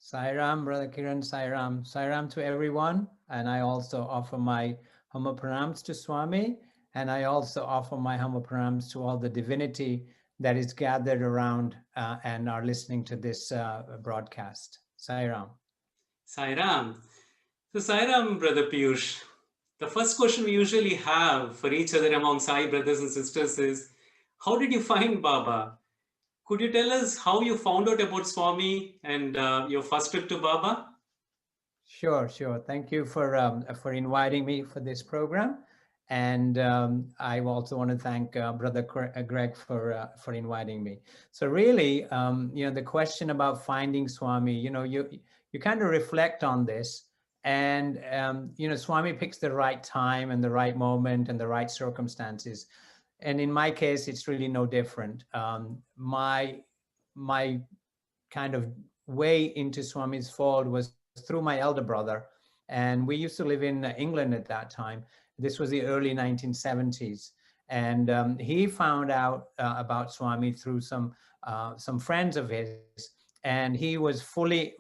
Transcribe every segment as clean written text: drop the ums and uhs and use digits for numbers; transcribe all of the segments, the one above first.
Sairam, Brother Kiran, Sairam. Sairam to everyone. And I also offer my humble pranams to Swami. And I also offer my humble pranams to all the divinity that is gathered around and are listening to this broadcast. Sairam. Sairam. So, Sairam, Brother Piyush, the first question we usually have for each other among Sai brothers and sisters is, how did you find Baba? Could you tell us how you found out about Swami and your first trip to Baba? Sure, sure. Thank you for inviting me for this program, and I also want to thank Brother Greg for inviting me. So really, the question about finding Swami, you kind of reflect on this, and Swami picks the right time and the right moment and the right circumstances, and in my case, it's really no different. My kind of way into Swami's fold was through my elder brother. And we used to live in England at that time. This was the early 1970s. And he found out about Swami through some friends of his. And he was fully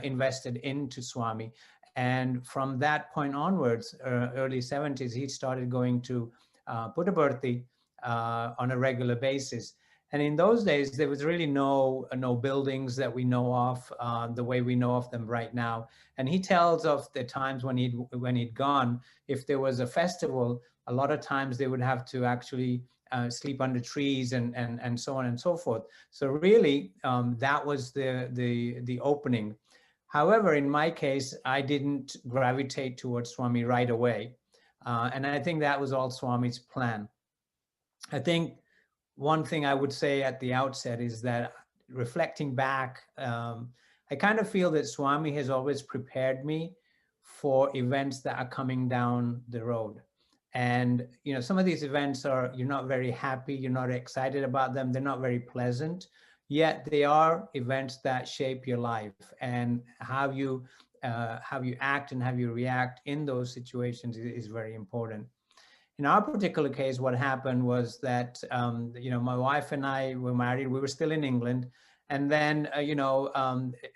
invested into Swami. And from that point onwards, early 70s, he started going to Puttaparthi on a regular basis. And in those days, there was really no buildings that we know of the way we know of them right now. And he tells of the times when he'd gone. If there was a festival, a lot of times they would have to actually sleep under trees and so on and so forth. So really, that was the opening. However, in my case, I didn't gravitate towards Swami right away, and I think that was all Swami's plan. I think one thing I would say at the outset is that reflecting back, I kind of feel that Swami has always prepared me for events that are coming down the road. And, some of these events you're not very happy, you're not excited about them, they're not very pleasant, yet they are events that shape your life, and how you act and how you react in those situations is very important. In our particular case, what happened was that, my wife and I were married. We were still in England. And then,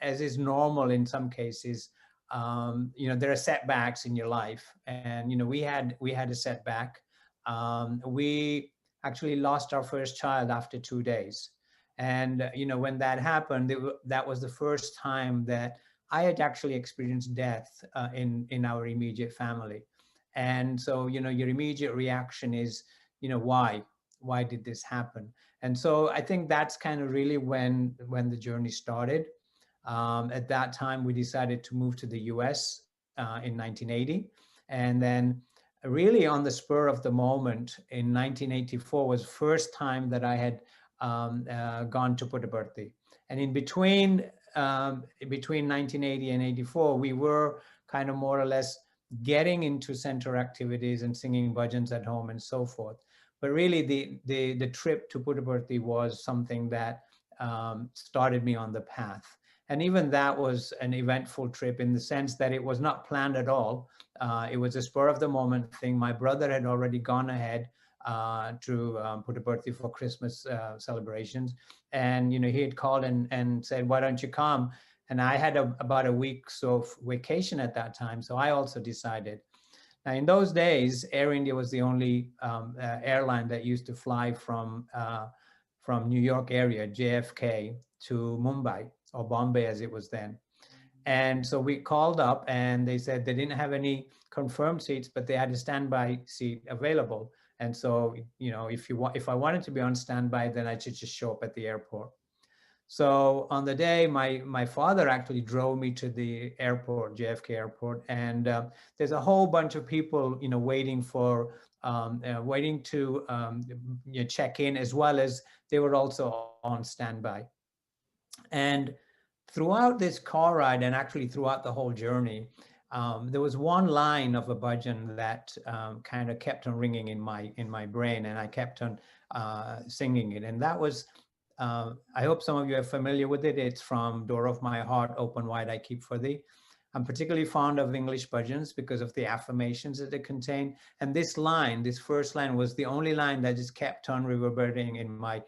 as is normal in some cases, there are setbacks in your life. And, we had a setback. We actually lost our first child after 2 days. And, when that happened, that was the first time that I had actually experienced death in our immediate family. And so, your immediate reaction is, why did this happen? And so I think that's kind of really when the journey started. At that time, we decided to move to the US in 1980. And then really on the spur of the moment in 1984 was the first time that I had gone to Puttaparthi. And between 1980 and 84, we were kind of more or less getting into center activities and singing bhajans at home and so forth. But really the trip to Puttaparthi was something that started me on the path. And even that was an eventful trip in the sense that it was not planned at all. It was a spur of the moment thing. My brother had already gone ahead to Puttaparthi for Christmas celebrations. And, he had called and said, why don't you come? And I had about a week's of vacation at that time. So I also decided. Now, in those days, Air India was the only airline that used to fly from New York area, JFK, to Mumbai, or Bombay as it was then. And so we called up and they said they didn't have any confirmed seats, but they had a standby seat available. And so, if I wanted to be on standby, then I should just show up at the airport. So on the day, my father actually drove me to the airport, JFK airport, and there's a whole bunch of people, waiting to check in, as well as they were also on standby. And throughout this car ride, and actually throughout the whole journey, there was one line of a bhajan that kind of kept on ringing in my brain, and I kept on singing it, and that was. I hope some of you are familiar with it. It's from Door of My Heart, Open Wide I Keep for Thee. I'm particularly fond of English bhajans because of the affirmations that they contain. And this first line, was the only line that just kept on reverberating in my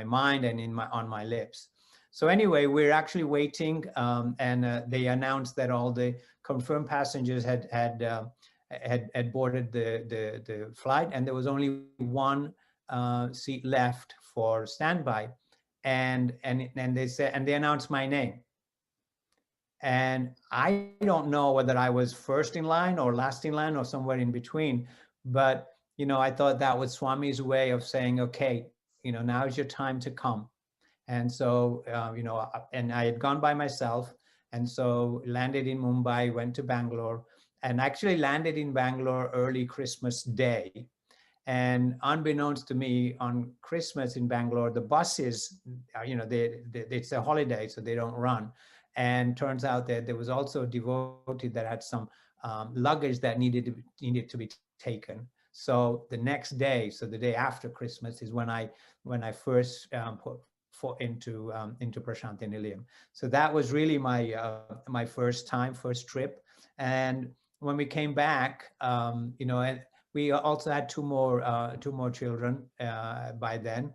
mind and on my lips. So anyway, we're actually waiting, and they announced that all the confirmed passengers had boarded the flight, and there was only one seat left for standby, and they said, and they announced my name, and I don't know whether I was first in line or last in line or somewhere in between, but I thought that was Swami's way of saying, okay, now is your time to come. And so, and I had gone by myself, and so landed in Mumbai, went to Bangalore, and actually landed in Bangalore early Christmas Day. And unbeknownst to me, on Christmas in Bangalore, the buses, it's a holiday, so they don't run. And turns out that there was also a devotee that had some luggage that needed to be taken. So the next day, so the day after Christmas, is when I first put into Prasanthi Nilayam. So that was really my first trip. And when we came back, and we also had two more children by then.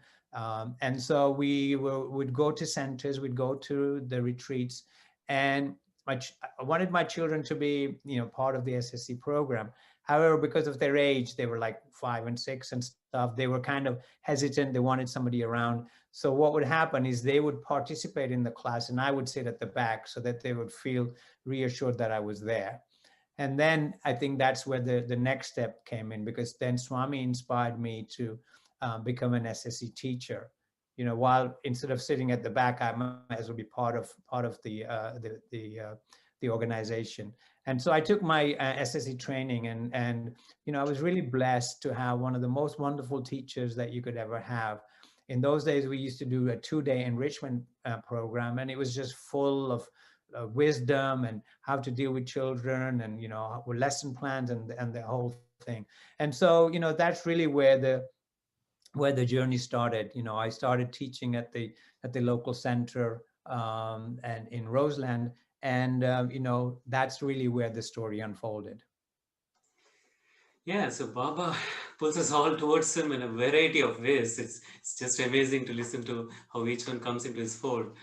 And so would go to centers, we'd go to the retreats, and I wanted my children to be, part of the SSC program. However, because of their age, they were like 5 and 6 and stuff. They were kind of hesitant. They wanted somebody around. So what would happen is they would participate in the class, and I would sit at the back so that they would feel reassured that I was there. And then I think that's where the next step came in, because then Swami inspired me to become an SSC teacher. While instead of sitting at the back, I might as well be part of the organization. And so I took my SSC training, and I was really blessed to have one of the most wonderful teachers that you could ever have. In those days, we used to do a 2-day enrichment program, and it was just full of wisdom and how to deal with children, and with lesson plans and the whole thing. And so that's really where the journey started. I started teaching at the local center, and in Roseland, and that's really where the story unfolded. Yeah, so Baba pulls us all towards him in a variety of ways. It's just amazing to listen to how each one comes into his fold.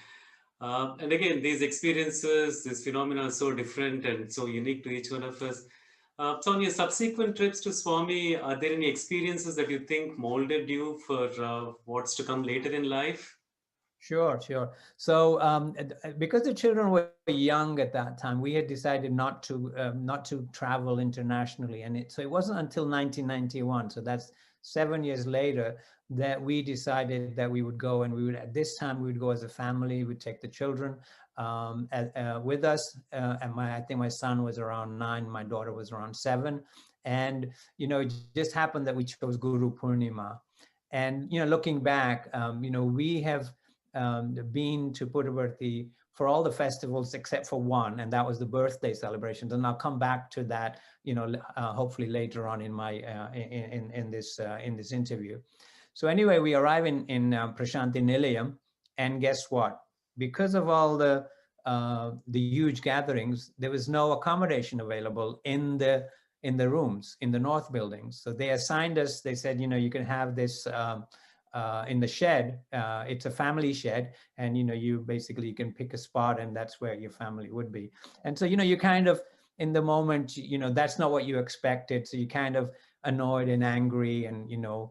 And again, these experiences, this phenomena are so different and so unique to each one of us. So on your subsequent trips to Swami, are there any experiences that you think molded you for what's to come later in life? Sure. So because the children were young at that time, we had decided not to travel internationally, and so it wasn't until 1991. So that's 7 years later that we decided that we would go, and at this time we would go as a family. We'd take the children with us, and I think my son was around 9, my daughter was around 7, and it just happened that we chose Guru Purnima. And looking back, we have been to Puttaparthi for all the festivals except for one, and that was the birthday celebrations. And I'll come back to that, hopefully later on in my in this interview. So anyway, we arrive in Prasanthi Nilayam, and guess what? Because of all the huge gatherings, there was no accommodation available in the rooms in the north buildings. So they assigned us. They said, you can have this. In the shed. It's a family shed, and you basically you can pick a spot, and that's where your family would be. And so you kind of, in the moment, that's not what you expected, so you kind of annoyed and angry, and you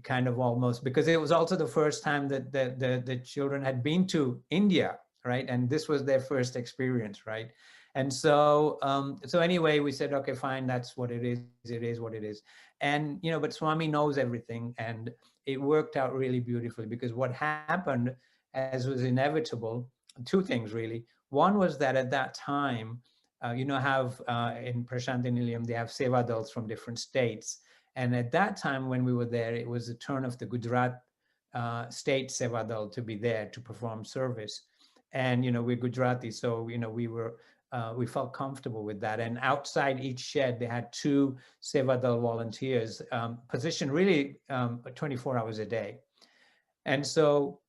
kind of almost, because it was also the first time that the children had been to India, right? And this was their first experience, right? And so anyway, we said, okay, fine, that's what it is. It is what it is. And but Swami knows everything, and it worked out really beautifully, because what happened, as was inevitable, two things really. One was that at that time, have in Prasanthi Nilayam, they have sevadals from different states. And at that time when we were there, it was the turn of the Gujarat state sevadal to be there to perform service. And we're Gujarati, so we felt comfortable with that. And outside each shed, they had 2 Sevadal volunteers positioned really 24 hours a day. And so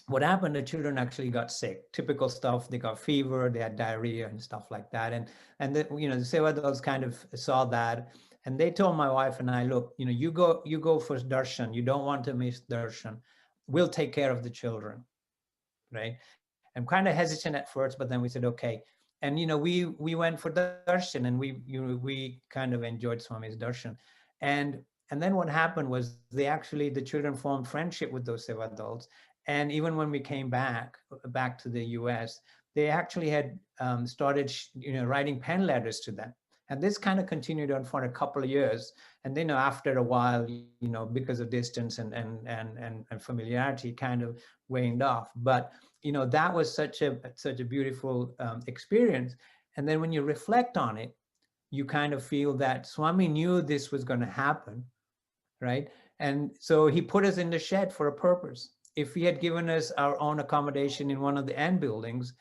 what happened, the children actually got sick, typical stuff. They got fever, they had diarrhea and stuff like that. And the Sevadals kind of saw that. And they told my wife and I, look, you go for darshan. You don't want to miss darshan. We'll take care of the children. right? I'm kind of hesitant at first, but then we said, okay. And, we went for darshan, and we kind of enjoyed Swami's darshan. And, and then what happened was the children formed friendship with those Seva adults. And even when we came back to the US, they actually had started, writing pen letters to them. And this kind of continued on for a couple of years. And then after a while, because of distance and familiarity, kind of waned off. But that was such a beautiful experience. And then when you reflect on it, you kind of feel that Swami knew this was going to happen, right? And so he put us in the shed for a purpose. If he had given us our own accommodation in one of the end buildings,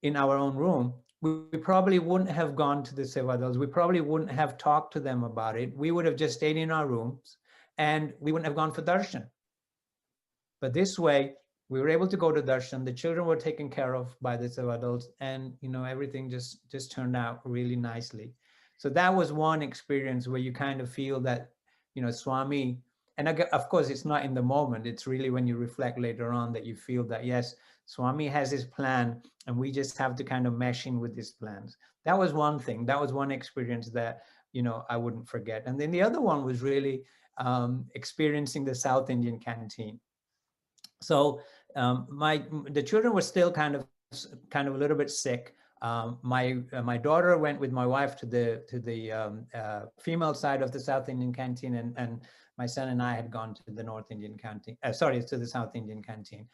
in our own room, we probably wouldn't have gone to the Sevadals. We probably wouldn't have talked to them about it. We would have just stayed in our rooms, and we wouldn't have gone for darshan. But this way, we were able to go to darshan. The children were taken care of by the Sevadals, and everything just turned out really nicely. So that was one experience where you kind of feel that, Swami, and of course it's not in the moment, it's really when you reflect later on that you feel that, yes, Swami has his plan, and we just have to kind of mesh in with his plans. That was one thing. That was one experience that, I wouldn't forget. And then the other one was really experiencing the South Indian canteen. So the children were still kind of a little bit sick. My daughter went with my wife to the female side of the South Indian canteen, and my son and I had gone to the North Indian canteen. To the South Indian canteen,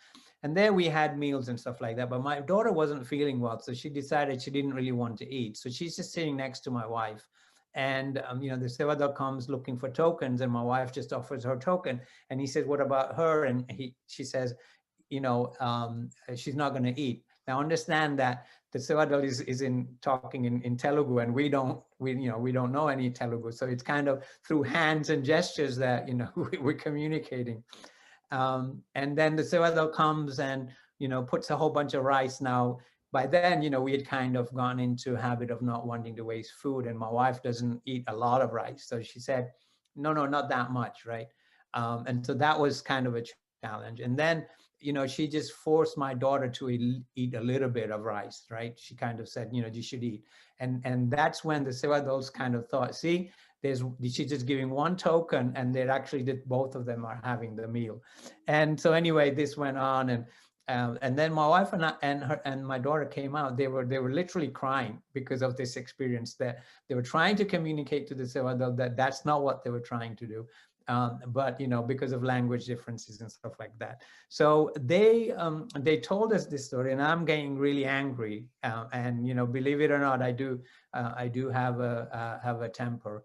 and there we had meals and stuff like that. But my daughter wasn't feeling well, so she decided she didn't really want to eat. So she's just sitting next to my wife, and the Sevadar comes looking for tokens, and my wife just offers her token, and he says, "What about her?" And she says, she's not going to eat. Now understand that the Sevadal is talking in Telugu, and we don't know any Telugu, so it's kind of through hands and gestures that we're communicating. And then the Sevadal comes and puts a whole bunch of rice. Now by then we had kind of gone into a habit of not wanting to waste food, and my wife doesn't eat a lot of rice, so she said, no, not that much, right? And so that was kind of a challenge. And then she just forced my daughter to eat a little bit of rice, right? She kind of said, you should eat. And that's when the Sevadals kind of thought, see, she's just giving one token, and they're actually both of them are having the meal. And so anyway, this went on, and then my wife and my daughter came out. They were literally crying because of this experience, that they were trying to communicate to the Sevadal that that's not what they were trying to do. But because of language differences and stuff like that. So they told us this story, and I'm getting really angry. And believe it or not, I do have a temper.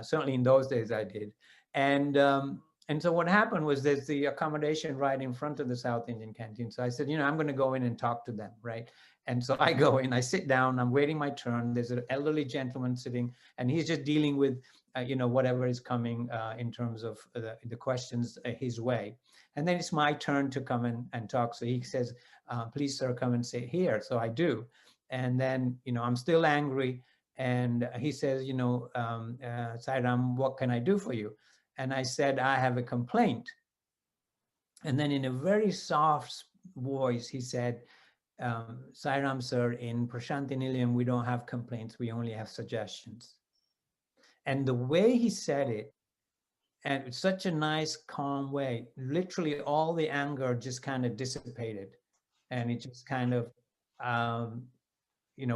Certainly in those days I did. And so what happened was, there's the accommodation right in front of the South Indian canteen. So I said, I'm going to go in and talk to them, right? And so I go in, I sit down, I'm waiting my turn. There's an elderly gentleman sitting, and he's just dealing with whatever is coming in terms of the questions his way. And then it's my turn to come in and talk. So he says, please, sir, come and sit here. So I do. And then, I'm still angry. And he says, Sai Ram, what can I do for you? And I said, I have a complaint. And then in a very soft voice, he said, Sai Ram, sir, in Prashanti Nilayam, we don't have complaints. We only have suggestions. And the way he said it, and it's such a nice, calm way, literally all the anger just kind of dissipated. And it just kind of,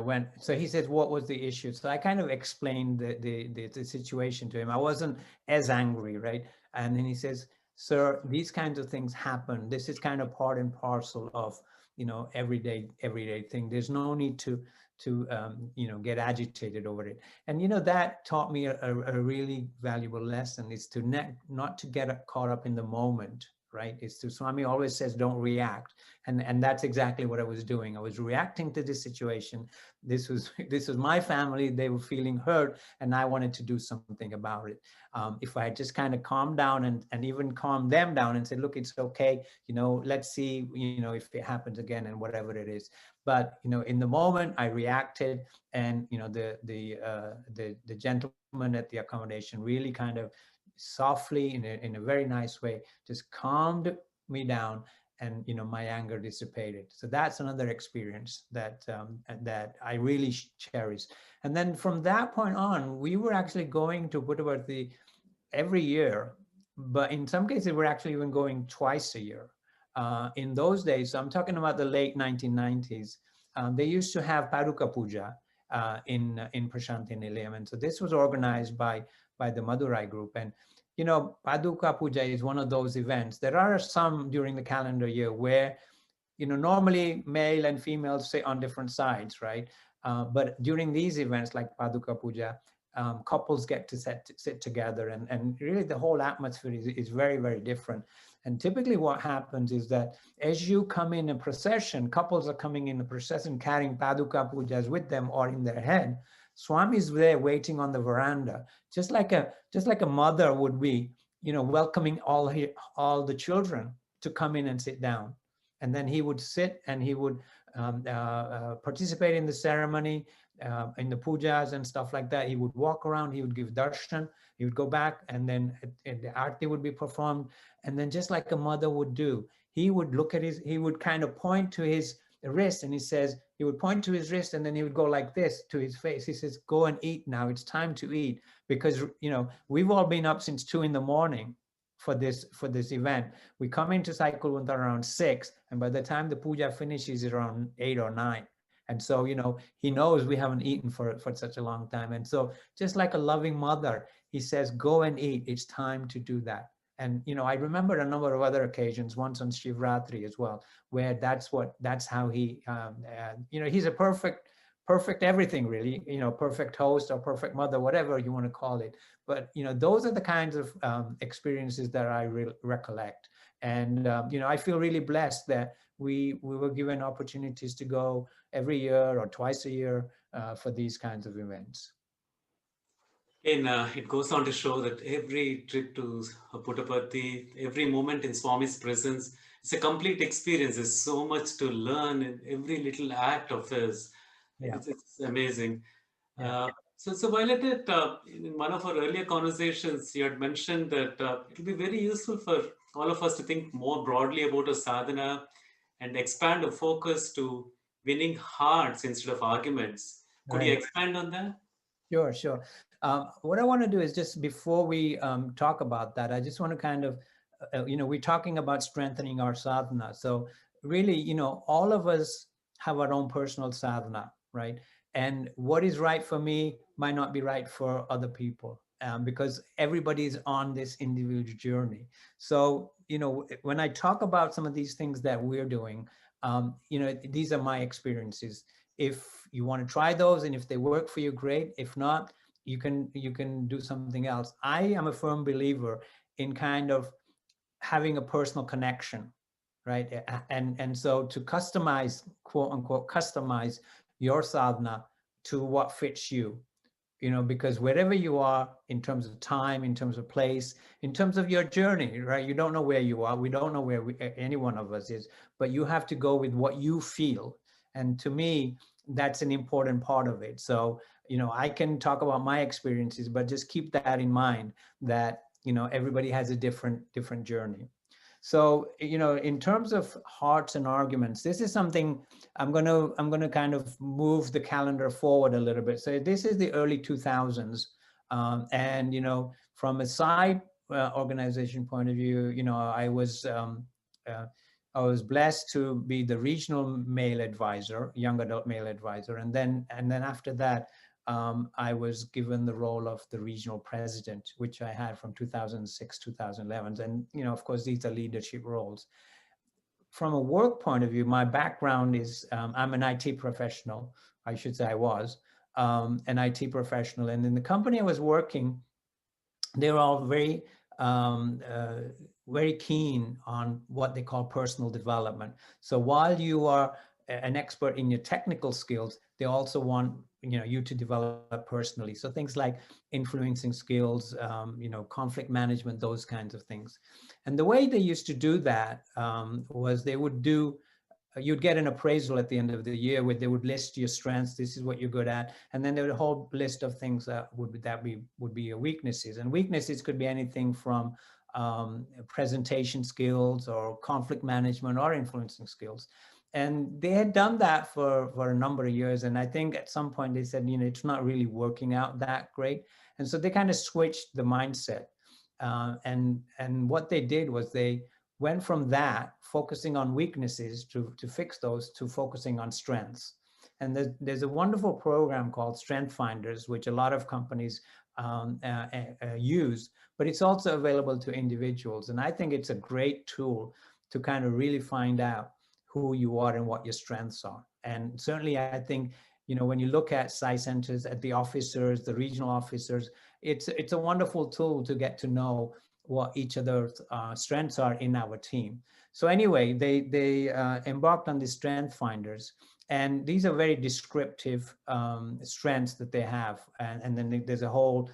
went. So he said, what was the issue? So I kind of explained the situation to him. I wasn't as angry, right? And then he says, sir, these kinds of things happen. This is kind of part and parcel of, everyday thing. There's no need to get agitated over it. And that taught me a really valuable lesson, is to not to get caught up in the moment, right? It's to, Swami always says, don't react. And that's exactly what I was doing. I was reacting to this situation. This was my family. They were feeling hurt, and I wanted to do something about it. If I had just kind of calmed down and even calmed them down and said, look, it's okay. Let's see, if it happens again and whatever it is. But, in the moment I reacted, and, the gentleman at the accommodation really kind of softly, in a very nice way, just calmed me down. and my anger dissipated. So that's another experience that that I really cherish. And then from that point on, we were actually going to Puttaparthi every year, but in some cases we're actually even going twice a year. In those days, so I'm talking about the late 1990s, they used to have Paduka Puja in Prashanti Nilayam. And so this was organized by the Madurai group. And Paduka Puja is one of those events. There are some during the calendar year where, normally male and female sit on different sides, right? But during these events like Paduka Puja, couples get to sit together, and really the whole atmosphere is very, very different. And typically what happens is that as you come in a procession, couples are coming in a procession carrying Paduka Pujas with them or in their head. Swami's there waiting on the veranda, just like a mother would be, welcoming all the children to come in and sit down. And then he would sit and he would participate in the ceremony, in the pujas and stuff like that. He would walk around, he would give darshan, he would go back, and then the aarti would be performed. And then just like a mother would do, he would look at he would kind of point to his wrist, and he would point to his wrist, and then he would go like this to his face. He says, go and eat now, it's time to eat. Because, we've all been up since 2 a.m. for this event. We come into Sai Kulwanta around 6, and by the time the puja finishes, it's around 8 or 9. And so, he knows we haven't eaten for such a long time. And so just like a loving mother, he says, go and eat, it's time to do that. And, I remember a number of other occasions, once on Shivratri as well, where that's how he, he's a perfect everything really, perfect host or perfect mother, whatever you want to call it. But, those are the kinds of experiences that I recollect. And, I feel really blessed that we were given opportunities to go every year or twice a year for these kinds of events. And it goes on to show that every trip to Puttaparthi, every moment in Swami's presence, it's a complete experience. There's so much to learn in every little act of his. Yeah. It's amazing. Yeah. So Violet, in one of our earlier conversations, you had mentioned that it will be very useful for all of us to think more broadly about a sadhana and expand the focus to winning hearts instead of arguments. Could you expand on that? Sure. What I want to do is, just before we talk about that, I just want to kind of, we're talking about strengthening our sadhana. So really, all of us have our own personal sadhana, right? And what is right for me might not be right for other people, because everybody's on this individual journey. So, when I talk about some of these things that we're doing, these are my experiences. If you want to try those, and if they work for you, great. If not, you can do something else. I am a firm believer in kind of having a personal connection, right? And so to customize, quote unquote, customize your sadhana to what fits you, because wherever you are in terms of time, in terms of place, in terms of your journey, right? You don't know where you are. We don't know where any one of us is, but you have to go with what you feel. And to me, that's an important part of it. So, I can talk about my experiences, but just keep that in mind that, everybody has a different journey. So, in terms of hearts and arguments, this is something I'm going to kind of move the calendar forward a little bit. So this is the early 2000s. And, from a side organization point of view, I was blessed to be the regional male advisor, young adult male advisor. And then after that, I was given the role of the regional president, which I had from 2006, 2011. And, of course, these are leadership roles. From a work point of view, my background is, I'm an IT professional. I should say I was an IT professional. And in the company I was working, they were all very, very keen on what they call personal development. So while you are an expert in your technical skills, they also want you to develop personally. So things like influencing skills, conflict management, those kinds of things. And the way they used to do that was they would do, you'd get an appraisal at the end of the year where they would list your strengths. This is what you're good at. And then there was a whole list of things that would be your weaknesses. And weaknesses could be anything from presentation skills or conflict management or influencing skills. And they had done that for a number of years. And I think at some point they said, it's not really working out that great. And so they kind of switched the mindset. And what they did was they went from that, focusing on weaknesses to fix those, to focusing on strengths. And there's a wonderful program called Strength Finders, which a lot of companies use, but it's also available to individuals. And I think it's a great tool to kind of really find out who you are and what your strengths are. And certainly I think, when you look at Sai centers, at the officers, the regional officers, it's a wonderful tool to get to know what each of their strengths are in our team. So anyway, they embarked on the Strength Finders. And these are very descriptive strengths that they have. And then there's a whole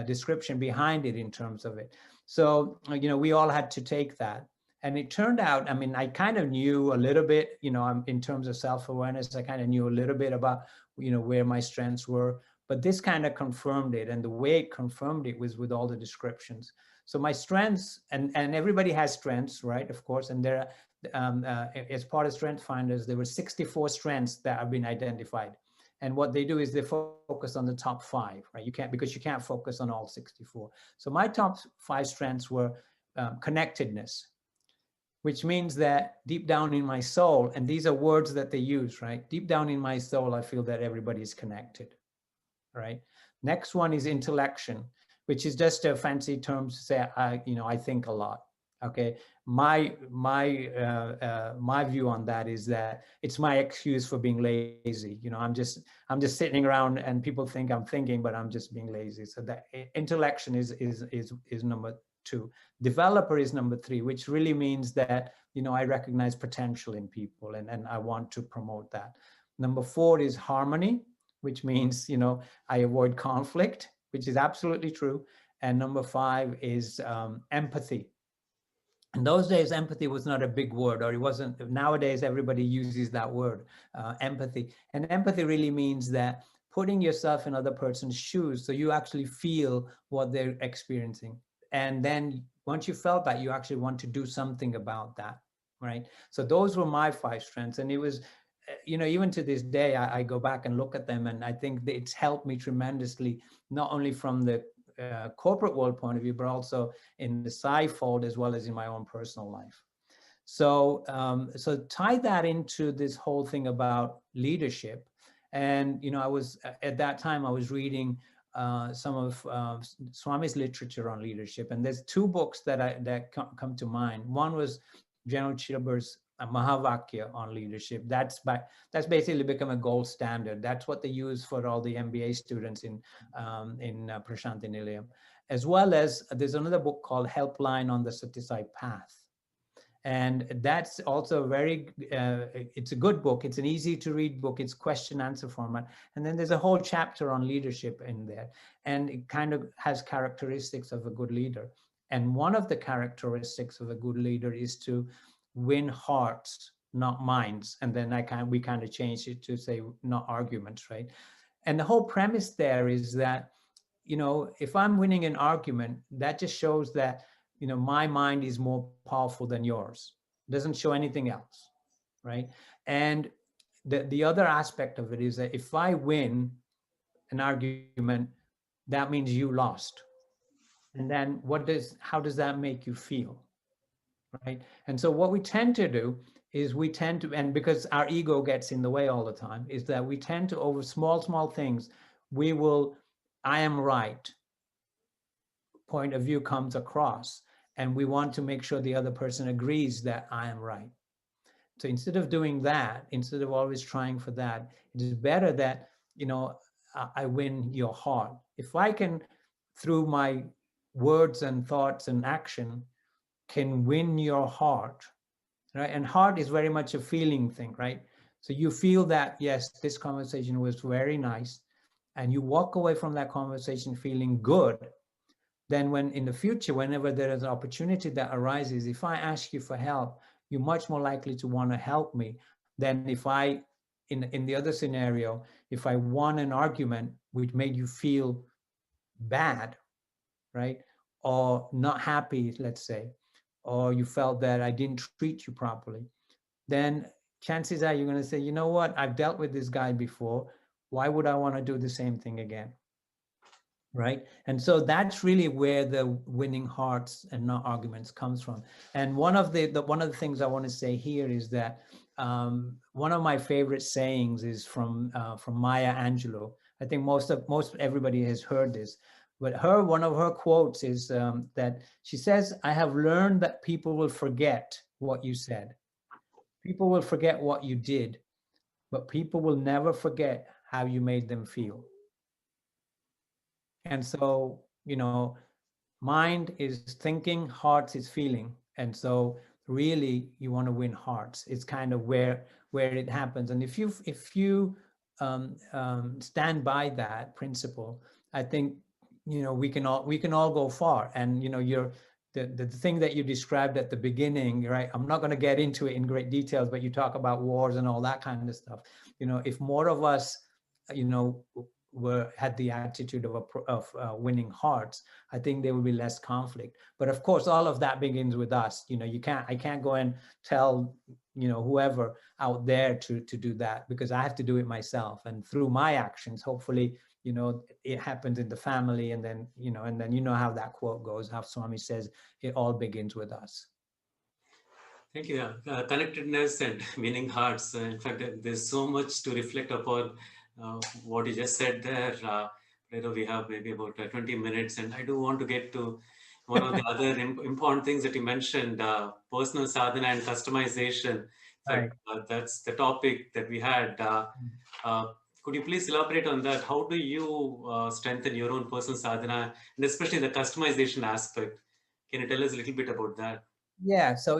description behind it in terms of it. So, we all had to take that. And it turned out, I kind of knew a little bit, in terms of self-awareness, I kind of knew a little bit about, where my strengths were, but this kind of confirmed it. And the way it confirmed it was with all the descriptions. So my strengths, and everybody has strengths, right? Of course. And there are, as part of Strength Finders, there were 64 strengths that have been identified. And what they do is they focus on the top 5, right? Because you can't focus on all 64. So my top 5 strengths were connectedness, which means that deep down in my soul, and these are words that they use, right? Deep down in my soul, I feel that everybody is connected, right? Next one is intellection, which is just a fancy term to say, I think a lot. Okay, my view on that is that it's my excuse for being lazy. I'm just sitting around and people think I'm thinking, but I'm just being lazy. So that intellection is number 2. Developer is number 3, which really means that I recognize potential in people and I want to promote that. Number 4 is harmony, which means I avoid conflict, which is absolutely true. And number 5 is empathy. In those days, empathy was not a big word, or it wasn't. Nowadays, everybody uses that word, empathy. And empathy really means that putting yourself in other person's shoes, so you actually feel what they're experiencing. And then once you felt that, you actually want to do something about that, right? So those were my 5 strengths. And it was, even to this day, I go back and look at them, and I think that it's helped me tremendously, not only from the corporate world point of view, but also in the Sai fold, as well as in my own personal life. So, so tie that into this whole thing about leadership. And, I was, at that time, I was reading some of Swami's literature on leadership. And there's 2 books that come to mind. One was General Chilber's Mahavakya on leadership. That's basically become a gold standard. That's what they use for all the MBA students in Prashanti Nilayam. As well as there's another book called Helpline on the Sathya Sai Path. And that's also it's a good book. It's an easy to read book. It's question answer format. And then there's a whole chapter on leadership in there. And it kind of has characteristics of a good leader. And one of the characteristics of a good leader is to win hearts, not minds. And then we kind of changed it to say not arguments, right? And the whole premise there is that, if I'm winning an argument, that just shows that, my mind is more powerful than yours. It doesn't show anything else, right? And the other aspect of it is that if I win an argument, that means you lost. And then how does that make you feel? Right. And so what we tend to do is and because our ego gets in the way all the time, is that we tend to, over small things, I am right point of view comes across, and we want to make sure the other person agrees that I am right. So instead of doing that, instead of always trying for that, it is better that, I win your heart. If I can, through my words and thoughts and action, can win your heart, right? And heart is very much a feeling thing, right? So you feel that, yes, this conversation was very nice, and you walk away from that conversation feeling good. Then when in the future, whenever there is an opportunity that arises, if I ask you for help, you're much more likely to want to help me than if in the other scenario, if I won an argument which made you feel bad, right? or not happy, let's say, or you felt that I didn't treat you properly, then chances are you're going to say, you know what, I've dealt with this guy before. Why would I want to do the same thing again? Right. And so that's really where the winning hearts and not arguments comes from. And one of the things I want to say here is that one of my favorite sayings is from Maya Angelou. I think most everybody has heard this, but one of her quotes is that she says, "I have learned that people will forget what you said, people will forget what you did, but people will never forget how you made them feel." And so, mind is thinking, hearts is feeling. And so really you want to win hearts. It's kind of where it happens. And if you stand by that principle, I think, we can all go far. And, you're the thing that you described at the beginning, right? I'm not going to get into it in great details, but you talk about wars and all that kind of stuff. If more of us, you know, had the attitude of winning hearts, I think there will be less conflict. But of course, all of that begins with us. I can't go and tell, whoever out there to do that, because I have to do it myself. And through my actions, hopefully, it happens in the family. And then, how that quote goes, how Swami says, it all begins with us. Thank you. Connectedness and winning hearts. In fact, there's so much to reflect upon what you just said there. We have maybe about 20 minutes, and I do want to get to one of the other important things that you mentioned, personal sadhana and customization. In Right. fact, that's the topic that we had. Uh, could you please elaborate on that? How do you strengthen your own personal sadhana, and especially the customization aspect? Can you tell us a little bit about that? Yeah. So,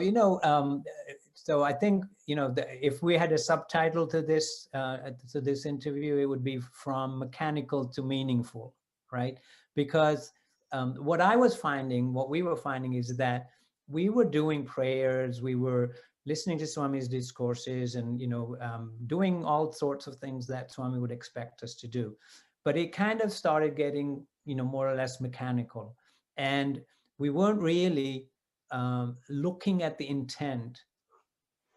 so I think, if we had a subtitle to this interview, it would be From Mechanical to Meaningful, right? Because what we were finding is that we were doing prayers, we were listening to Swami's discourses, and, doing all sorts of things that Swami would expect us to do. But it kind of started getting, more or less mechanical. And we weren't really looking at the intent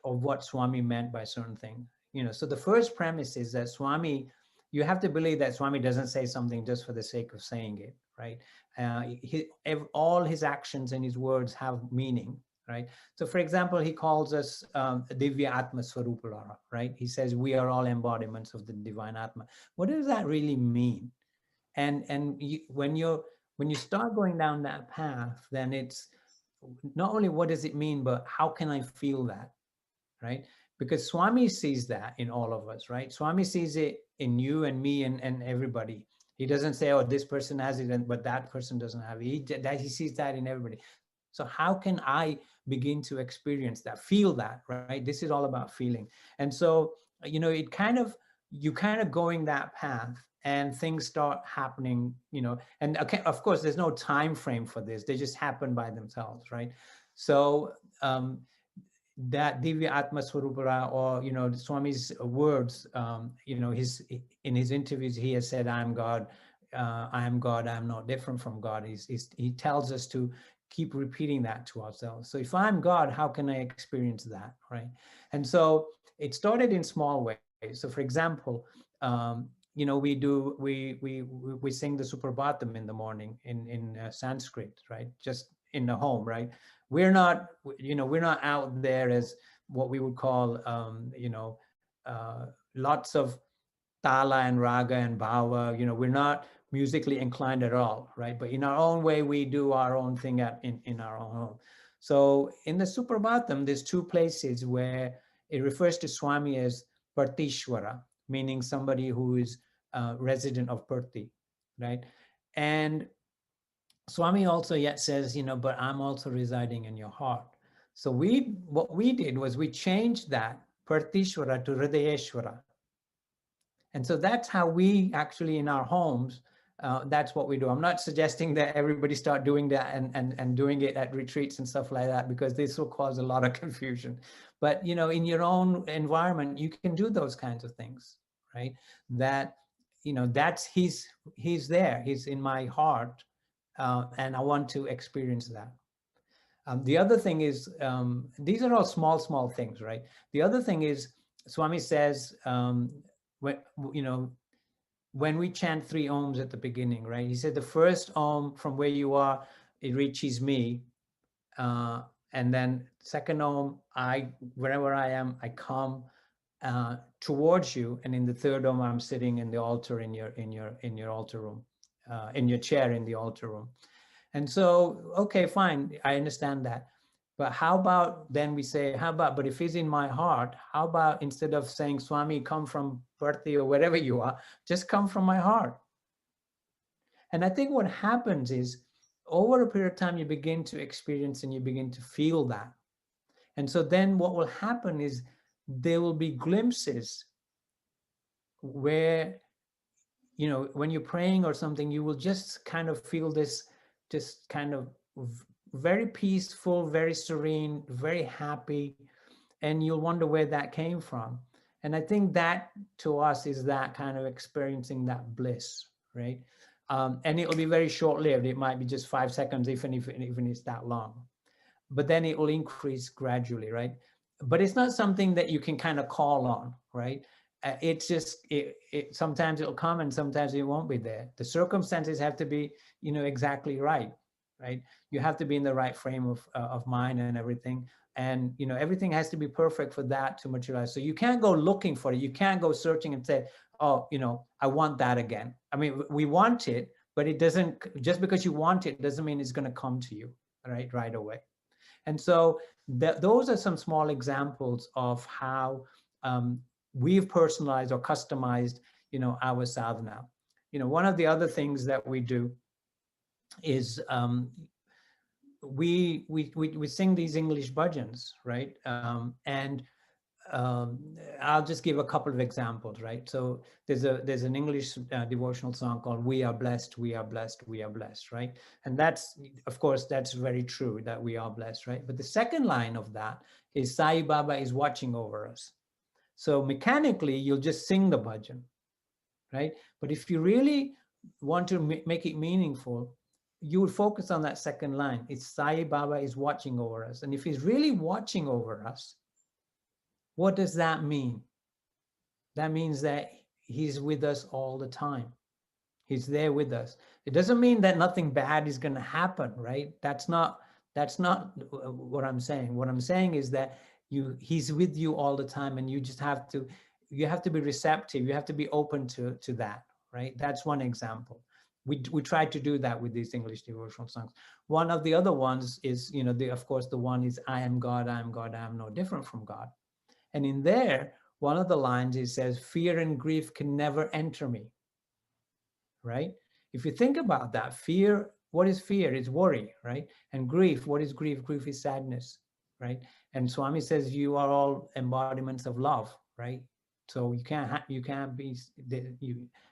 of what Swami meant by certain things. So the first premise is that you have to believe that Swami doesn't say something just for the sake of saying it, right? All his actions and his words have meaning, right? So for example, he calls us Divya Atma Swarupara, right? He says we are all embodiments of the divine Atma. What does that really mean? And when you start going down that path, then it's not only what does it mean, but how can I feel that, right? Because Swami sees that in all of us, right? Swami sees it in you and me and everybody. He doesn't say, oh, this person has it, but that person doesn't have it. He sees that in everybody. So how can I begin to experience that, feel that, right? This is all about feeling. And so, you kind of going that path, and things start happening, and okay, of course, there's no time frame for this. They just happen by themselves, right? So, that Divya Atma Swarupara, or Swami's words, in his interviews he has said, I am God, I am God, I am not different from God. He tells us to keep repeating that to ourselves. So if I'm God, how can I experience that, right? And so it started in small ways. So for example, we sing the Suprabhatam in the morning in Sanskrit, right? Just in the home, right? We're not out there as what we would call, lots of tala and raga and bhava. We're not musically inclined at all, right? But in our own way, we do our own thing in our own home. So in the Suprabhatam, there's two places where it refers to Swami as Partishwara, meaning somebody who is resident of Parthi, right? And Swami also yet says, but I'm also residing in your heart. So what we did was we changed that Partishwara to Hridayeshwara. And so that's how we actually in our homes, that's what we do. I'm not suggesting that everybody start doing that and doing it at retreats and stuff like that, because this will cause a lot of confusion. But, in your own environment, you can do those kinds of things, right? That, that's he's there. He's in my heart. and I want to experience that. The other thing is, these are all small things, right? The other thing is, Swami says, when, you know, when we chant 3 ohms at the beginning, right? He said the first ohm from where you are, it reaches me. Uh, and then second ohm, wherever I am, I come towards you. And in the third ohm, I'm sitting in the altar in your altar room, in your chair in the altar room. And so, okay, fine, I understand that. But how about then we say, how about, but if he's in my heart, how about instead of saying, Swami, come from Puttaparthi or wherever you are, just come from my heart. And I think what happens is over a period of time, you begin to experience and you begin to feel that. And so then what will happen is there will be glimpses where, you know, when you're praying or something, you will just kind of feel this, just kind of very peaceful, very serene, very happy. And you'll wonder where that came from. And I think that to us is that kind of experiencing that bliss, right? And it'll be very short-lived. It might be just 5 seconds, even if it's that long. But then it will increase gradually, right? But it's not something that you can kind of call on, right? It's just, sometimes it'll come and sometimes it won't be there. The circumstances have to be, you know, exactly right, right? You have to be in the right frame of mind and everything. And, you know, everything has to be perfect for that to materialize. So you can't go looking for it. You can't go searching and say, oh, you know, I want that again. I mean, we want it, but it doesn't, just because you want it doesn't mean it's going to come to you, right away. And so those are some small examples of how we've personalized or customized, you know, our sadhana. You know, one of the other things that we do is we sing these English bhajans, right? And I'll just give a couple of examples, right? So there's an English devotional song called "We Are Blessed, We Are Blessed, We Are Blessed," right? And that's, of course, that's very true that we are blessed, right? But the second line of that is Sai Baba is watching over us. So mechanically, you'll just sing the bhajan, right? But if you really want to make it meaningful, you would focus on that second line. It's Sai Baba is watching over us. And if he's really watching over us, what does that mean? That means that he's with us all the time. He's there with us. It doesn't mean that nothing bad is going to happen, right? That's not what I'm saying. What I'm saying is that he's with you all the time, and you have to be receptive. You have to be open to that, right? That's one example. We try to do that with these English devotional songs. One of the other ones is, you know, of course, the one is I am God, I am God, I am no different from God. And in there, one of the lines, it says, fear and grief can never enter me, right? If you think about that, fear, what is fear? It's worry, right? And grief, what is grief? Grief is sadness, right? And Swami says, you are all embodiments of love, right? So you can't be,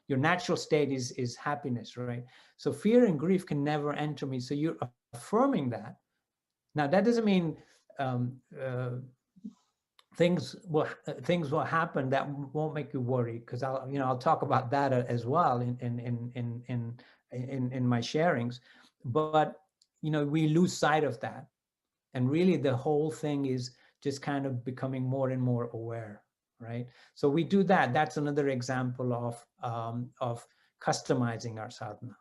your natural state is happiness, right? So fear and grief can never enter me. So you're affirming that. Now, that doesn't mean things will happen that won't make you worry, because I'll talk about that as well in my sharings. But we lose sight of that, and really the whole thing is just kind of becoming more and more aware, right? So we do that. That's another example of customizing our sadhana.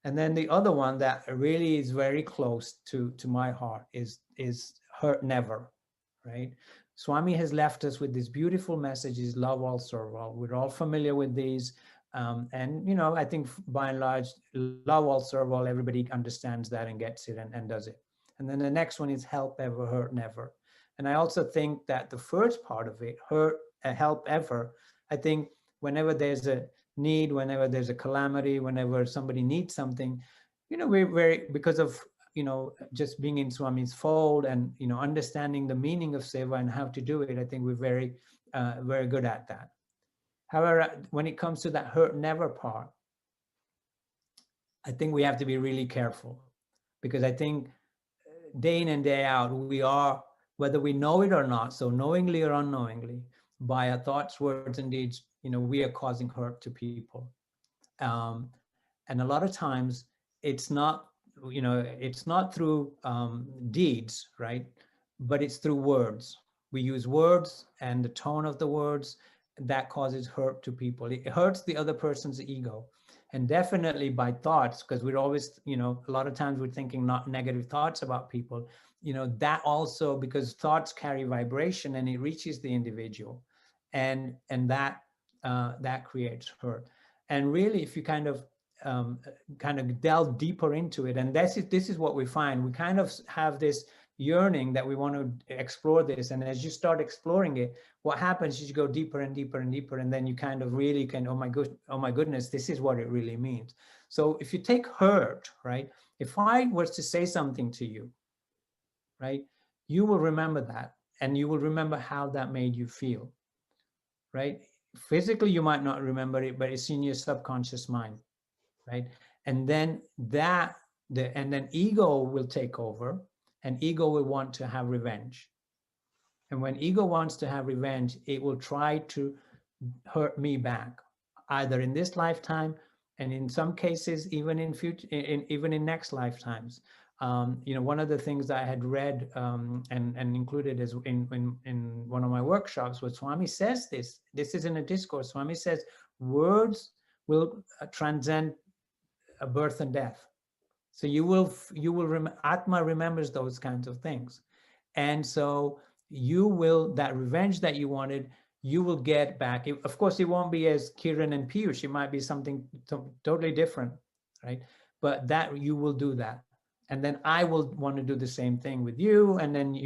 And then the other one that really is very close to my heart is hurt never, right? Swami has left us with these beautiful messages, love all, serve all. We're all familiar with these. And, I think by and large, love all, serve all, everybody understands that and gets it and does it. And then the next one is help ever, hurt never. And I also think that the first part of it, help ever, I think whenever there's a need, whenever there's a calamity, whenever somebody needs something, we're very, because of just being in Swami's fold and understanding the meaning of seva and how to do it, I think we're very very good at that. However, when it comes to that hurt never part, I think we have to be really careful, because I think day in and day out we are, whether we know it or not, so knowingly or unknowingly, by our thoughts, words, and deeds, we are causing hurt to people. And a lot of times it's not it's not through deeds, right? But it's through words. We use words, and the tone of the words that causes hurt to people. It hurts the other person's ego. And definitely by thoughts, because we're always, a lot of times we're thinking not negative thoughts about people, that also, because thoughts carry vibration and it reaches the individual, and that creates hurt. And really, if you um, kind of delve deeper into it, and this is what we find. We kind of have this yearning that we want to explore this, and as you start exploring it, what happens is you go deeper and deeper and deeper, and then you kind of really can, oh my goodness, this is what it really means. So if you take hurt, right, if I was to say something to you, right, you will remember that, and you will remember how that made you feel, right? Physically you might not remember it, but it's in your subconscious mind, right? And then and then ego will take over, and ego will want to have revenge. And when ego wants to have revenge, it will try to hurt me back, either in this lifetime, and in some cases even in future, even in next lifetimes. One of the things that I had read, and included as in one of my workshops, was Swami says this is in a discourse. Swami says words will transcend a birth and death. So Atma remembers those kinds of things. And so that revenge that you wanted, you will get back. Of course, it won't be as Kiran and Piyush. It might be something totally different, right? But that you will do that. And then I will want to do the same thing with you. And then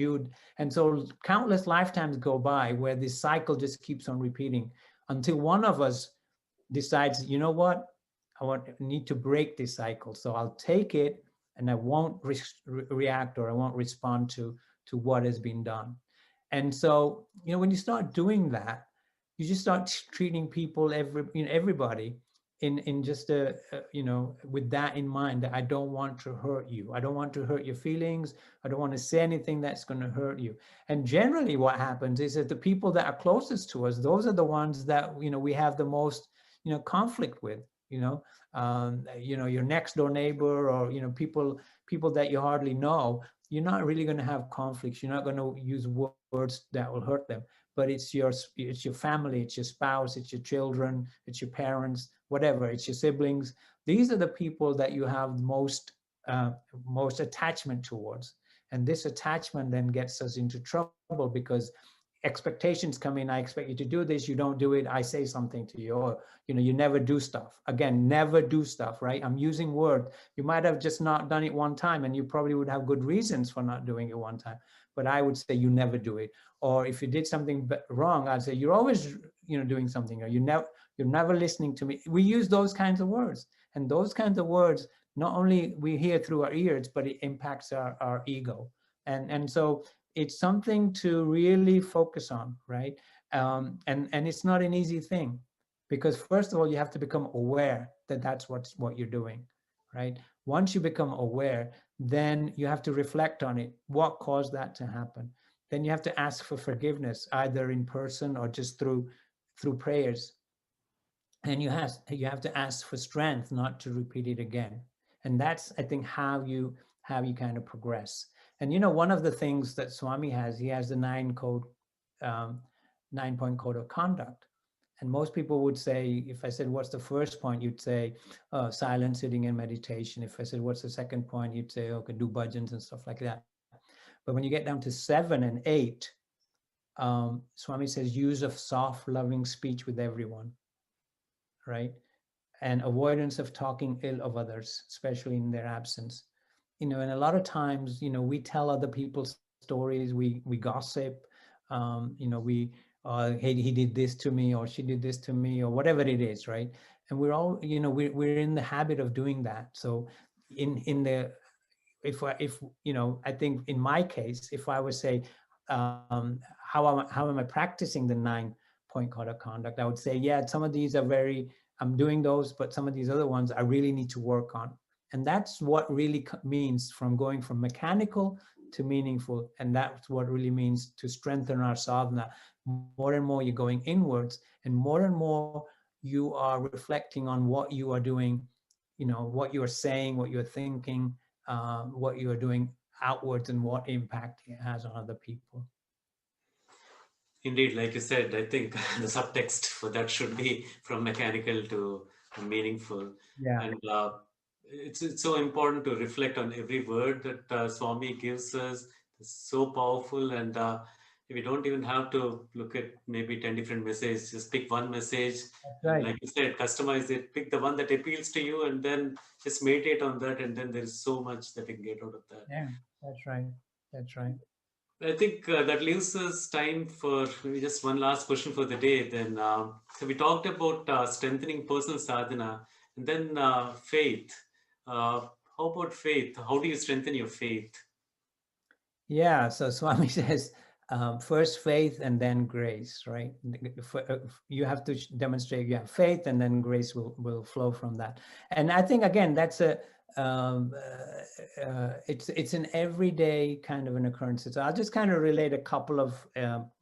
and so countless lifetimes go by where this cycle just keeps on repeating until one of us decides, you know what? Need to break this cycle. So I'll take it and I won't react, or I won't respond to what has been done. And so, when you start doing that, you just start treating people, everybody in just with that in mind, that I don't want to hurt you. I don't want to hurt your feelings. I don't want to say anything that's going to hurt you. And generally what happens is that the people that are closest to us, those are the ones that, we have the most, conflict with, your next door neighbor, or, people that you hardly know. You're not really going to have conflicts. You're not going to use words that will hurt them, but it's your family, it's your spouse, it's your children, it's your parents, whatever, it's your siblings. These are the people that you have most attachment towards. And this attachment then gets us into trouble, because expectations come in. I expect you to do this, you don't do it, I say something to you, or you never do stuff. Again, never do stuff, right? I'm using word. You might have just not done it one time, and you probably would have good reasons for not doing it one time, but I would say you never do it. Or if you did something wrong, I'd say you're always doing something, or you're never listening to me. We use those kinds of words, and those kinds of words, not only we hear through our ears, but it impacts our ego. And so it's something to really focus on, right? And it's not an easy thing, because first of all, you have to become aware that that's what you're doing, right? Once you become aware, then you have to reflect on it. What caused that to happen? Then you have to ask for forgiveness, either in person or just through prayers. And you have to ask for strength not to repeat it again. And that's, I think, how you kind of progress. And one of the things that Swami has, he has the 9-point code of conduct. And most people would say, if I said, what's the first point? You'd say, silent, sitting, and meditation. If I said, what's the second point? You'd say, okay, do bhajans and stuff like that. But when you get down to 7 and 8, Swami says, use of soft, loving speech with everyone, right? And avoidance of talking ill of others, especially in their absence. And a lot of times, we tell other people's stories, we gossip, we, hey, he did this to me, or she did this to me, or whatever it is, right? And we're all, we're in the habit of doing that. So I think in my case, if I would say, how am I practicing the 9-point code of conduct? I would say, yeah, some of these are I'm doing those, but some of these other ones I really need to work on. And that's what really means from going from mechanical to meaningful. And that's what really means to strengthen our sadhana. More and more you're going inwards, and more you are reflecting on what you are doing, what you are saying, what you're thinking, what you are doing outwards and what impact it has on other people. Indeed, like you said, I think the subtext for that should be from mechanical to meaningful. Yeah, And it's so important to reflect on every word that Swami gives us. It's so powerful. And we don't even have to look at maybe 10 different messages. Just pick one message. that's And right. like you said, customize it. Pick the one that appeals to you and then just meditate on that. And then there's so much that you can get out of that. Yeah, that's right. That's right. I think that leaves us time for maybe just one last question for the day. Then, so we talked about strengthening personal sadhana, and then faith. How about faith? How do you strengthen your faith? Yeah, so Swami says first faith and then grace, right? You have to demonstrate you have faith, and then grace will flow from that. And I think again, that's a it's an everyday kind of an occurrence. So I'll just kind of relate a couple of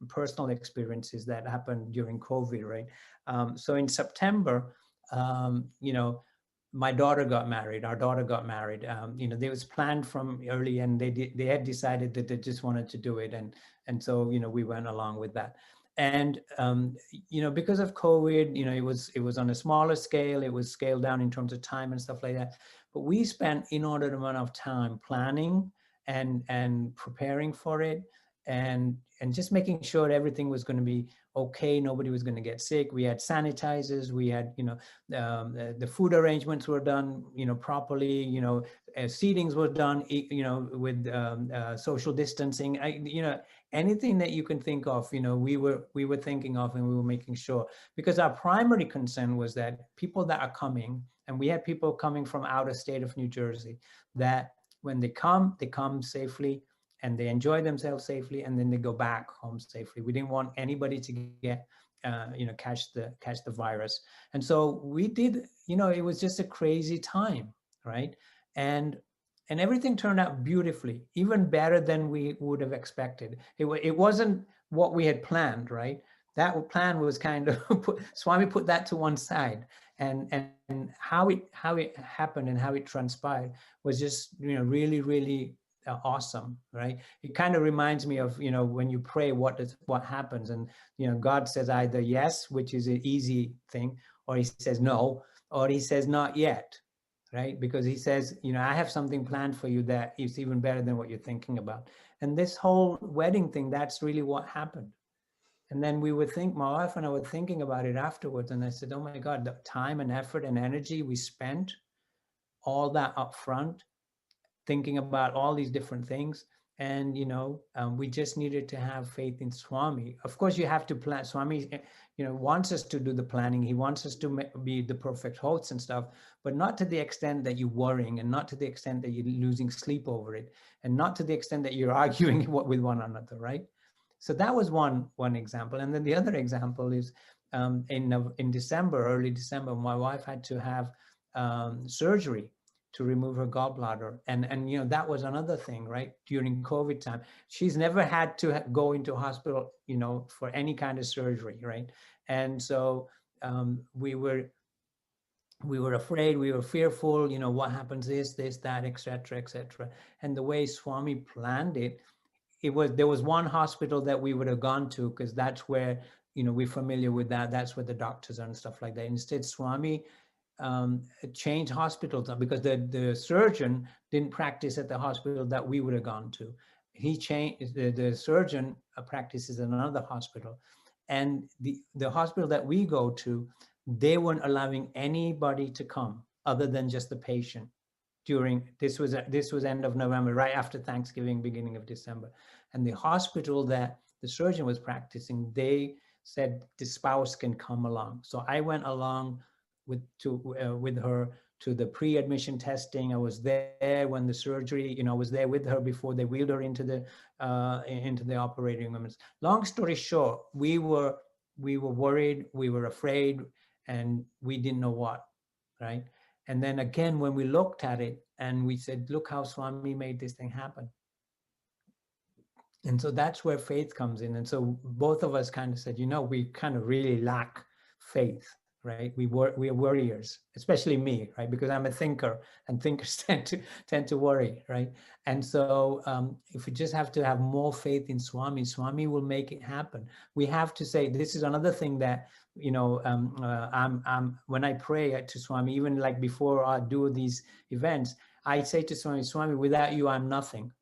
personal experiences that happened during COVID, right? So in September, you know, my daughter got married. Our daughter got married. You know, it was planned from early, and they had decided that they just wanted to do it, and so you know we went along with that. And you know, because of COVID, you know, it was on a smaller scale. It was scaled down in terms of time and stuff like that. But we spent inordinate amount of time planning and preparing for it, and just making sure everything was going to be okay. Nobody was going to get sick. We had sanitizers. We had, you know, the food arrangements were done, you know, properly, you know, seatings were done, you know, with social distancing. You know, anything that you can think of, you know, we were thinking of, and we were making sure, because our primary concern was that people that are coming, and we had people coming from out of state of New Jersey, that when they come safely, and they enjoy themselves safely, and then they go back home safely. We didn't want anybody to get you know, catch the virus. And so we did, you know, it was just a crazy time, right? And everything turned out beautifully, even better than we would have expected. It wasn't what we had planned, right? That plan was kind of Swami put that to one side, and how it happened and how it transpired was just, you know, really awesome, right? It kind of reminds me of, you know, when you pray, what happens, and you know, God says either yes, which is an easy thing, or he says no, or he says not yet, right? Because he says, you know, I have something planned for you that is even better than what you're thinking about. And this whole wedding thing, that's really what happened. And then my wife and I were thinking about it afterwards, and I said, oh my God, the time and effort and energy we spent, all that up front, thinking about all these different things. And you know, we just needed to have faith in Swami. Of course, you have to plan. Swami, you know, wants us to do the planning. He wants us to be the perfect hosts and stuff, but not to the extent that you're worrying, and not to the extent that you're losing sleep over it, and not to the extent that you're arguing with one another, right? So that was one example. And then the other example is in December, early December, my wife had to have surgery to remove her gallbladder, and you know, that was another thing, right? During COVID time, she's never had to go into hospital, you know, for any kind of surgery, right? And so we were afraid, we were fearful, you know, what happens, this that, etc., etc. And the way Swami planned it, there was one hospital that we would have gone to, because that's where, you know, we're familiar with that's where the doctors are and stuff like that. Instead, Swami change hospitals, because the surgeon didn't practice at the hospital that we would have gone to. He changed, the surgeon practices in another hospital, and the hospital that we go to, they weren't allowing anybody to come other than just the patient. During this was end of November, right after Thanksgiving, beginning of December. And the hospital that the surgeon was practicing, they said the spouse can come along. So I went along with her to the pre-admission testing. I was there when the surgery, you know, I was there with her before they wheeled her into the operating room. Long story short, we were worried, we were afraid, and we didn't know what, right? And then again, when we looked at it and we said, look how Swami made this thing happen. And so that's where faith comes in. And so both of us kind of said, you know, we kind of really lack faith, right? We are worriers, especially me, right? Because I'm a thinker, and thinkers tend to worry, right? And so if we just have to have more faith in Swami, Swami will make it happen. We have to say, this is another thing that, I'm when I pray to Swami, even like before I do these events, I say to Swami, Swami, without you, I'm nothing,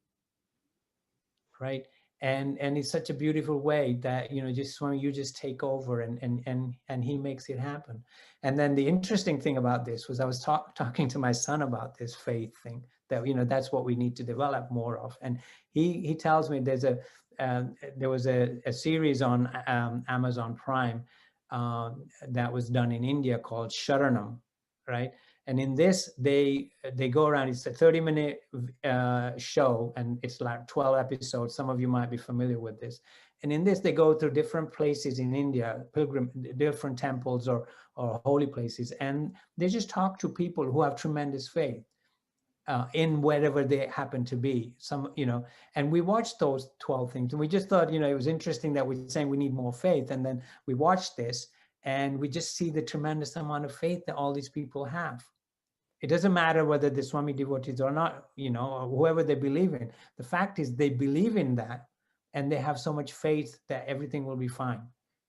right? And it's such a beautiful way that, just Swami, you just take over, and he makes it happen. And then the interesting thing about this was I was talking to my son about this faith thing, that that's what we need to develop more of. And he tells me there was a series on Amazon Prime that was done in India called Sharanam, right? And in this, they go around. It's a 30-minute show, and it's like 12 episodes. Some of you might be familiar with this. And in this, they go through different places in India, different temples or holy places, and they just talk to people who have tremendous faith in wherever they happen to be. And we watched those 12 things, and we just thought, it was interesting that we're saying we need more faith, and then we watched this, and we just see the tremendous amount of faith that all these people have. It doesn't matter whether they're Swami devotees or not, or whoever they believe in. The fact is they believe in that, and they have so much faith that everything will be fine.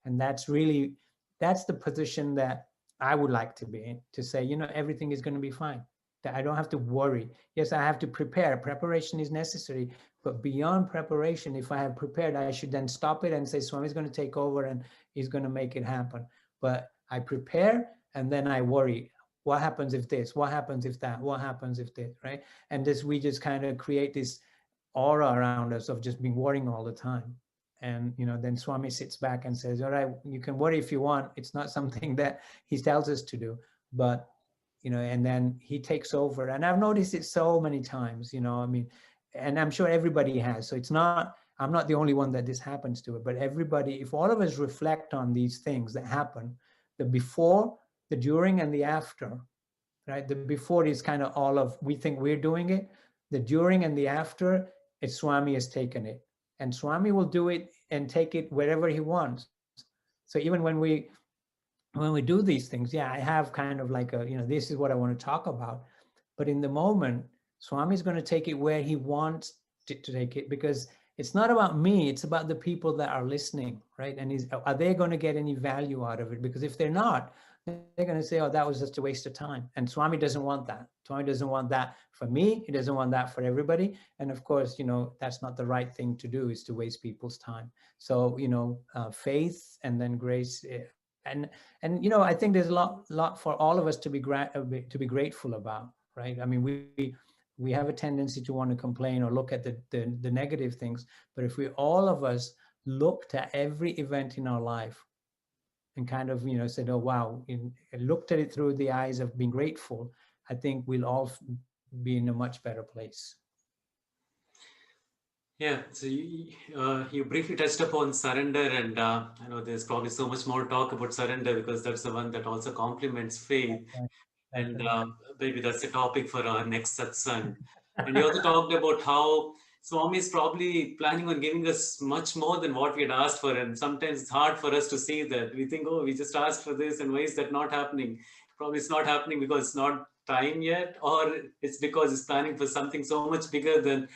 And that's the position that I would like to be in, to say, everything is going to be fine, that I don't have to worry. Yes, I have to prepare. Preparation is necessary, but beyond preparation, if I have prepared, I should then stop it and say, Swami is going to take over and he's going to make it happen. But I prepare, and then I worry. What happens if this? What happens if that? What happens if this, right? And we just kind of create this aura around us of just being worrying all the time. And, then Swami sits back and says, all right, you can worry if you want. It's not something that he tells us to do, but, and then he takes over. And I've noticed it so many times, and I'm sure everybody has. So I'm not the only one that this happens to it, but everybody, if all of us reflect on these things that happen, the before, the during, and the after, right? The before is kind of all of, we think we're doing it. The during and the after, it's Swami has taken it. And Swami will do it and take it wherever he wants. So even when we do these things, I have kind of like this is what I want to talk about. But in the moment, Swami is going to take it where he wants to take it, because it's not about me, it's about the people that are listening, right? And are they going to get any value out of it? Because if they're not, they're going to say, oh, that was just a waste of time. And Swami doesn't want that. Swami doesn't want that for me. He doesn't want that for everybody. And of course, that's not the right thing to do, is to waste people's time. So, faith and then grace. And I think there's a lot for all of us to be grateful about, right? I mean, we have a tendency to want to complain or look at the negative things. But if we, all of us, looked at every event in our life and kind of, said, oh, wow, and looked at it through the eyes of being grateful, I think we'll all be in a much better place. Yeah, so you briefly touched upon surrender, and I know there's probably so much more talk about surrender, because that's the one that also complements faith. And maybe that's a topic for our next satsang. And you also talked about how Swami is probably planning on giving us much more than what we had asked for. And sometimes it's hard for us to see that. We think, oh, we just asked for this, and why is that not happening? Probably it's not happening because it's not time yet, or it's because it's planning for something so much bigger than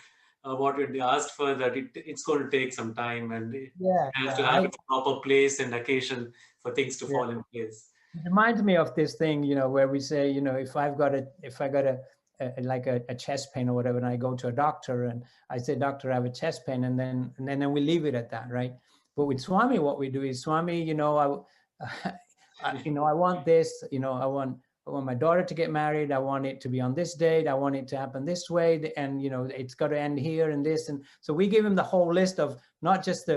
what we asked for, that it's going to take some time, and it has to have a proper place and occasion for things to fall in place. It reminds me of this thing, where we say, if I got a chest pain or whatever, and I go to a doctor and I say, doctor, I have a chest pain, and then we leave it at that, right? But with Swami, what we do is, Swami, I want this, I want my daughter to get married. I want it to be on this date. I want it to happen this way. And, it's got to end here and this. And so we give him the whole list of not just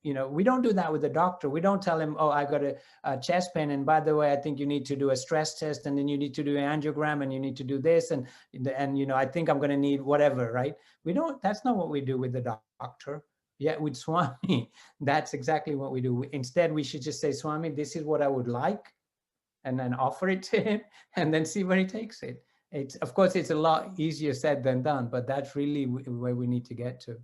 we don't do that with the doctor. We don't tell him, oh, I got a chest pain. And by the way, I think you need to do a stress test, and then you need to do an angiogram, and you need to do this. And I think I'm going to need whatever, right? That's not what we do with the doctor. Yet with Swami, that's exactly what we do. Instead, we should just say, Swami, this is what I would like, and then offer it to him, and then see where he takes it. Of course, it's a lot easier said than done, but that's really where we need to get to.